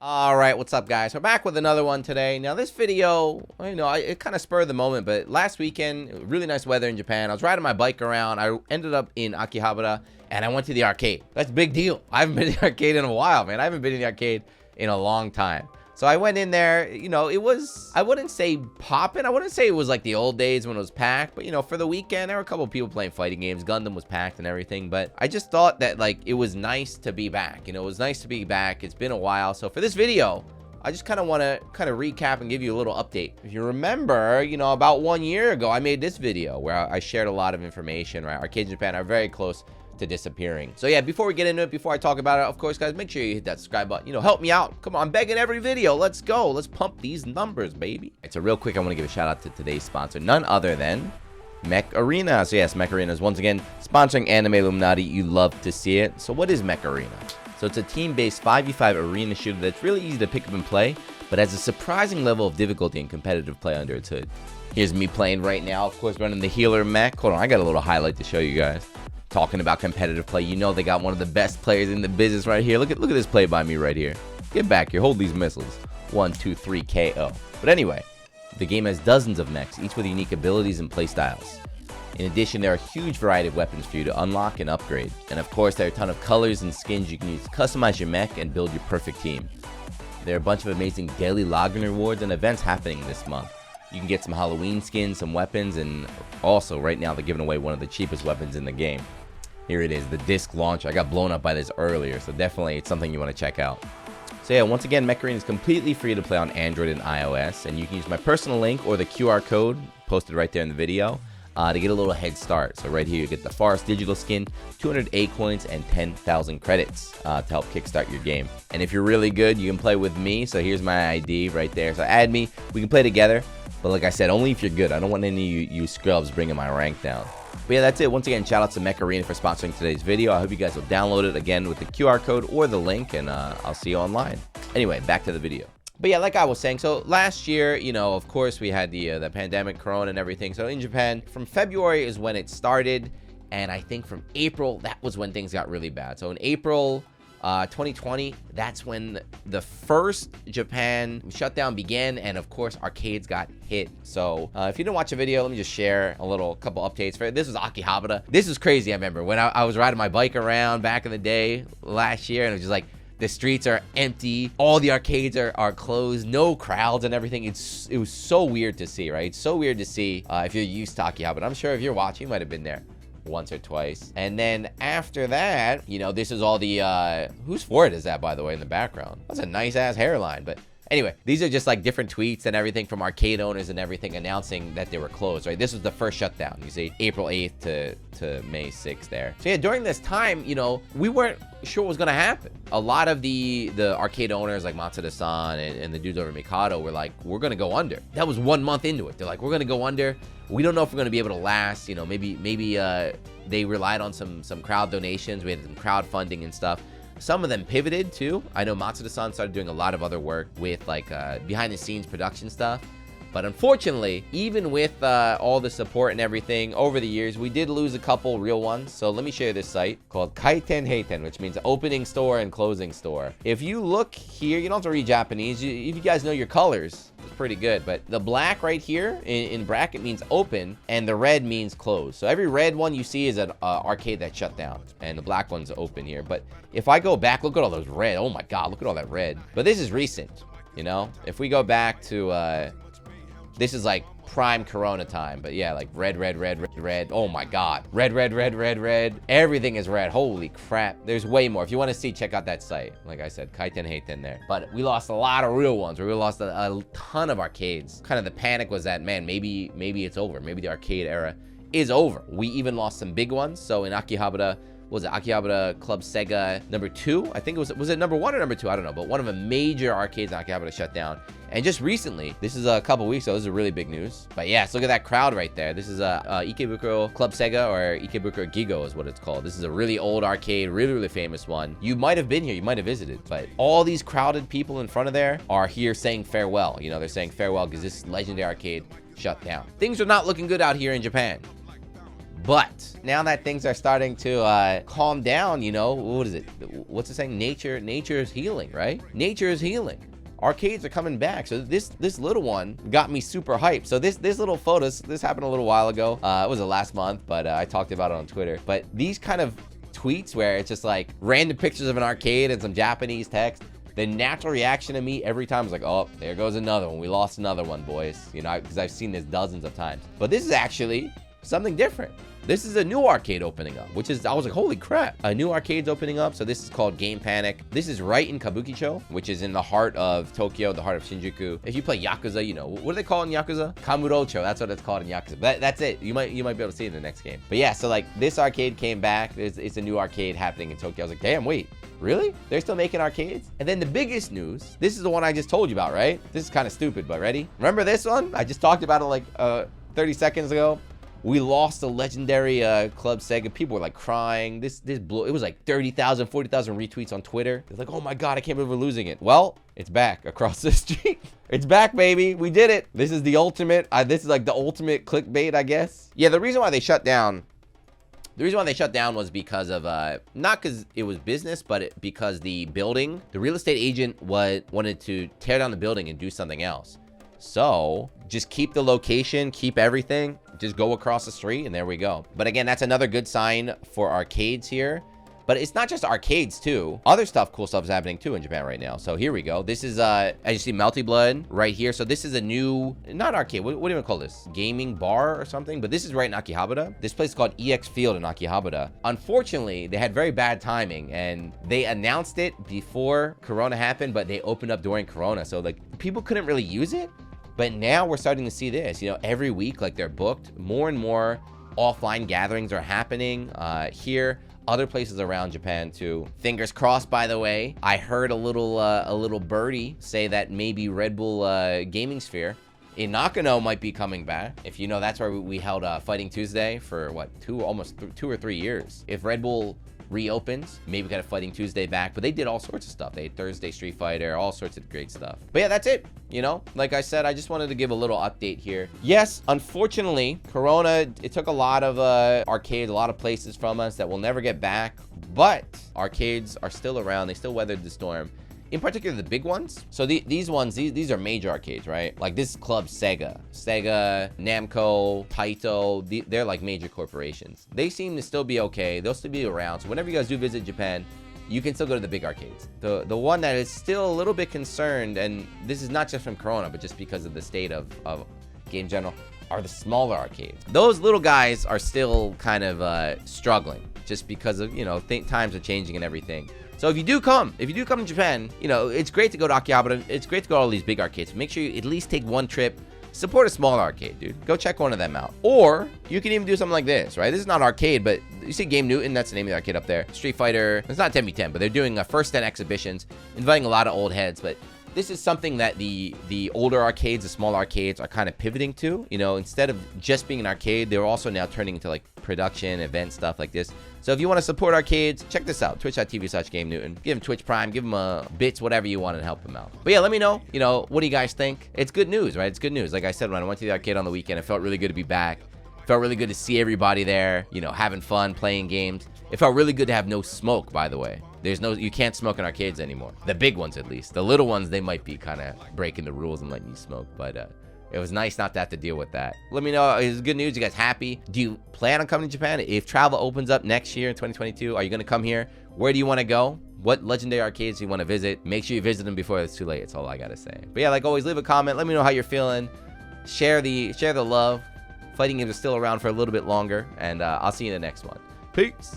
All right, what's up, guys? We're back with another one today. Now, this video, it kind of spurred the moment, but last weekend, really nice weather in Japan. I was riding my bike around. I ended up in Akihabara, and I went to the arcade. That's a big deal. I haven't been to the arcade in a while, man. I haven't been in the arcade in a long time. So I went in there, it was, I wouldn't say popping. I wouldn't say it was like the old days when it was packed. But, for the weekend, there were a couple of people playing fighting games. Gundam was packed and everything. But I just thought that, it was nice to be back. It was nice to be back. It's been a while. So for this video, I just kind of want to recap and give you a little update. If you remember, about 1 year ago, I made this video where I shared a lot of information, right? Arcades in Japan are very close to disappearing. So yeah, before we get into it, before I talk about it, of course, guys, make sure you hit that subscribe button. Help me out. Come on, I'm begging every video. Let's go. Let's pump these numbers, baby. So real quick, I want to give a shout out to today's sponsor, none other than Mecha Arena. So yes, Mecha Arena is once again sponsoring Anime Illuminati. You love to see it. So what is Mecha Arena? So it's a team-based 5v5 arena shooter that's really easy to pick up and play, but has a surprising level of difficulty and competitive play under its hood. Here's me playing right now, of course, running the healer mech. Hold on, I got a little highlight to show you guys. Talking about competitive play, they got one of the best players in the business right here. Look at this play by me right here. Get back here, hold these missiles. 1, 2, 3, KO. But anyway, the game has dozens of mechs, each with unique abilities and play styles. In addition, there are a huge variety of weapons for you to unlock and upgrade. And of course, there are a ton of colors and skins you can use to customize your mech and build your perfect team. There are a bunch of amazing daily login rewards and events happening this month. You can get some Halloween skins, some weapons, and also right now they're giving away one of the cheapest weapons in the game. Here it is, the disc launcher. I got blown up by this earlier, so definitely it's something you want to check out. So yeah, once again, Mecha Arena is completely free to play on Android and iOS, and you can use my personal link or the QR code posted right there in the video to get a little head start. So right here you get the Forest digital skin, 200 A coins, and 10,000 credits to help kickstart your game. And if you're really good, you can play with me. So here's my ID right there. So add me, we can play together. But like I said, only if you're good. I don't want any of you scrubs bringing my rank down. But yeah, that's it. Once again, shout out to Mecha Arena for sponsoring today's video. I hope you guys will download it again with the QR code or the link, and I'll see you online. Anyway, back to the video. But yeah, like I was saying, so last year, of course, we had the pandemic, Corona, and everything. So in Japan, from February is when it started, and I think from April, that was when things got really bad. So in April 2020, that's when the first Japan shutdown began, and of course arcades got hit. So if you didn't watch the video, let me just share a couple updates for it. This was Akihabara. This was crazy. I remember when I was riding my bike around back in the day last year, and it was just like the streets are empty, all the arcades are closed, no crowds and everything. It was so weird to see, right? It's so weird to see if you're used to Akihabara. I'm sure if you're watching, you might have been there once or twice. And then after that, this is all the whose fort is that, by the way, in the background? That's a nice ass hairline. But anyway, these are just like different tweets and everything from arcade owners and everything announcing that they were closed, right? This was the first shutdown. You see April 8th to May 6th there. So yeah, during this time, we weren't sure what was gonna happen. A lot of the arcade owners like Matsuda-san and the dudes over Mikado were like, we're gonna go under. That was 1 month into it. They're like, we're gonna go under. We don't know if we're gonna be able to last. Maybe they relied on some crowd donations. We had some crowdfunding and stuff. Some of them pivoted too. I know Matsuda-san started doing a lot of other work with behind the scenes production stuff. But unfortunately, even with all the support and everything over the years, we did lose a couple real ones. So let me show you this site called Kaiten Heiten, which means opening store and closing store. If you look here, you don't have to read Japanese. If you guys know your colors, it's pretty good. But the black right here in bracket means open, and the red means closed. So every red one you see is an arcade that shut down, and the black one's open here. But if I go back, look at all those red. Oh my God, look at all that red. But this is recent, If we go back to... this is like prime Corona time, but yeah, like red. Oh my God. Red. Everything is red. Holy crap. There's way more. If you want to see, check out that site. Like I said, Kaiten Heiten there. But we lost a lot of real ones. We lost a ton of arcades. Kind of the panic was that, man, maybe it's over. Maybe the arcade era is over. We even lost some big ones. So in Akihabara, was it Akihabara Club Sega number 2? I think it was it number 1 or number 2? I don't know, but one of the major arcades in Akihabara shut down. And just recently, this is a couple weeks ago, this is really big news. But yes, look at that crowd right there. This is Ikebukuro Club Sega, or Ikebukuro GEICO is what it's called. This is a really old arcade, really famous one. You might have been here, you might have visited, but all these crowded people in front of there are here saying farewell. They're saying farewell because this legendary arcade shut down. Things are not looking good out here in Japan. But now that things are starting to calm down, you know, what is it? What's it saying? Nature is healing, right? Nature is healing. Arcades are coming back. So this little one got me super hyped. So this little photos, this happened a little while ago. It was the last month, but I talked about it on Twitter. But these kind of tweets where it's just like random pictures of an arcade and some Japanese text, the natural reaction to me every time is like, oh, there goes another one. We lost another one, boys. You know, because I've seen this dozens of times. But this is actually something different. This is a new arcade opening up, which is, I was like, holy crap. A new arcade's opening up. So this is called Game Panic. This is right in Kabukicho, which is in the heart of Tokyo, the heart of Shinjuku. If you play Yakuza, you know, what do they call it in Yakuza? Kamurocho, that's what it's called in Yakuza. That's it. You might be able to see it in the next game. But yeah, so like this arcade came back. It's a new arcade happening in Tokyo. I was like, damn, wait, really? They're still making arcades? And then the biggest news, this is the one I just told you about, right? This is kind of stupid, but ready? Remember this one? I just talked about it like 30 seconds ago. We lost a legendary Club Sega. People were like crying. This blew. It was like 30,000, 40,000 retweets on Twitter. It's like, oh my God, I can't believe we're losing it. Well, it's back across the street. It's back, baby. We did it. This is the ultimate. This is like the ultimate clickbait, I guess. Yeah, the reason why they shut down. The reason why they shut down was because of, not because it was business, but because the building, the real estate agent wanted to tear down the building and do something else. So just keep the location, keep everything, just go across the street, and there we go. But again, that's another good sign for arcades here. But it's not just arcades too. Other stuff, cool stuff is happening too in Japan right now. So here we go. This is, as you see, Melty Blood right here. So this is a new, not arcade, what do you call this? Gaming bar or something? But this is right in Akihabara. This place is called EX Field in Akihabara. Unfortunately, they had very bad timing and they announced it before Corona happened, but they opened up during Corona. So like people couldn't really use it. But now we're starting to see this, you know, every week, like they're booked. More and more offline gatherings are happening here. Other places around Japan too. Fingers crossed, by the way. I heard a little birdie say that maybe Red Bull Gaming Sphere in Nakano might be coming back. If you know, that's where we held Fighting Tuesday for what, almost 2 or 3 years. If Red Bull reopens, maybe we got a Fighting Tuesday back, but they did all sorts of stuff. They had Thursday Street Fighter, all sorts of great stuff. But yeah, that's it. You know, like I said, I just wanted to give a little update here. Yes, unfortunately, Corona, it took a lot of arcades, a lot of places from us that we'll never get back, but arcades are still around. They still weathered the storm. In particular, the big ones. So these ones, these are major arcades, right? Like this Club Sega, Namco, Taito, they're like major corporations. They seem to still be okay. They'll still be around. So whenever you guys do visit Japan, you can still go to the big arcades. The one that is still a little bit concerned, and this is not just from Corona, but just because of the state of game general, are the smaller arcades. Those little guys are still kind of struggling just because of, you know, times are changing and everything. So if you do come to Japan, you know, it's great to go to Akihabara. It's great to go to all these big arcades. Make sure you at least take one trip. Support a small arcade, dude. Go check one of them out. Or you can even do something like this, right? This is not arcade, but you see Game Newton, that's the name of the arcade up there. Street Fighter, it's not 10v10, but they're doing a first 10 exhibitions, inviting a lot of old heads. But this is something that the older arcades, the small arcades are kind of pivoting to. You know, instead of just being an arcade, they're also now turning into like production, event stuff like this. So if you want to support arcades, check this out, twitch.tv/GameNewton. Give them Twitch Prime, give them bits, whatever you want, and help them out. But yeah, let me know, you know, what do you guys think? It's good news, right? It's good news. Like I said, when I went to the arcade on the weekend, it felt really good to be back. It felt really good to see everybody there, you know, having fun, playing games. It felt really good to have no smoke, by the way. You can't smoke in arcades anymore. The big ones, at least. The little ones, they might be kind of breaking the rules and letting you smoke, but it was nice not to have to deal with that. Let me know, is it good news? You guys happy? Do you plan on coming to Japan? If travel opens up next year in 2022, are you going to come here? Where do you want to go? What legendary arcades do you want to visit? Make sure you visit them before it's too late. That's all I got to say. But yeah, like always, leave a comment. Let me know how you're feeling. Share the love. Fighting games are still around for a little bit longer, and I'll see you in the next one. Peace.